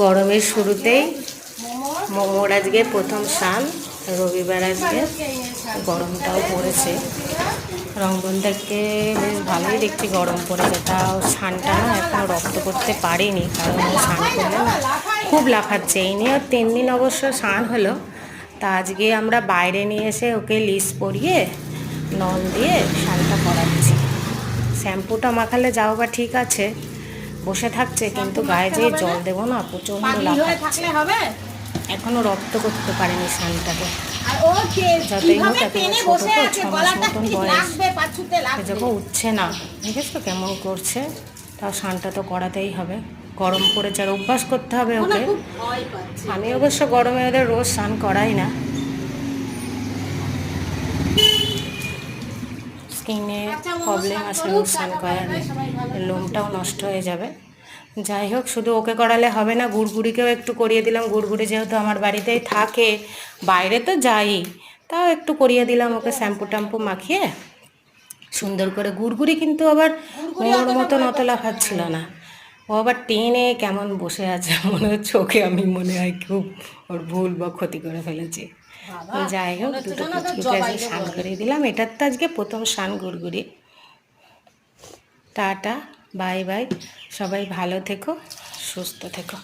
গরমের শুরুতেই মোমোর আজকে প্রথম স্নান, রবিবার আজকে, গরমটাও পড়েছে। রংধন থেকে বেশ ভালোই দেখছি গরম পড়েছে, তাও স্নানটা না এখনও রক্ত করতে পারিনি, কারণ স্নান করলে না খুব লাফাচ্ছে। এই নিয়ে 3 দিন অবশ্য স্নান হলো। তা আজকে আমরা বাইরে নিয়ে এসে ওকে লিস পরিয়ে নল দিয়ে স্নানটা করাচ্ছি। শ্যাম্পুটা মাখালে যাও বা ঠিক আছে, বসে থাকছে, কিন্তু গায়ে যে জল দেবো না প্রচণ্ড লাফাচ্ছে। এখনো রক্ত করতে পারেনি স্নানটাকে। যতই হোক একেবারে ছোট তো, 6 মাস মতন বয়স, যখন উঠছে না, দেখেছো কেমন করছে। তাও স্নানটা তো করাতেই হবে, গরম পড়েছে আর অভ্যাস করতে হবে ওকে। আমি অবশ্য গরমে ওদের রোজ স্নান করাই না, স্কিনে প্রবলেম আছে রোজ স্নান করালে, লোমটাও নষ্ট হয়ে যাবে। যাই হোক, শুধু ওকে করালে হবে না, গুড়গুড়িকেও একটু করিয়ে দিলাম। গুড়গুড়ি যেহেতু আমার বাড়িতেই থাকে, বাইরে তো যাই, তাও একটু করিয়ে দিলাম ওকে শ্যাম্পু ট্যাম্পু মাখিয়ে সুন্দর করে। গুড়গুড়ি কিন্তু আবার ওর মতন অত লাফাচ্ছিল না, ও আবার টেনে কেমন বসে আছে, মনে হচ্ছে ওকে আমি মনে হয় খুব ওর ভুল বা ক্ষতি করে ফেলেছি। যাই হোক, দুটো পুচকুকে আজকে স্নান করিয়ে দিলাম। এটার তো আজকে প্রথম স্নান গুড়গুড়ি। টাটা, বাই বাই, সবাই ভালো থেকো, সুস্থ থেকো।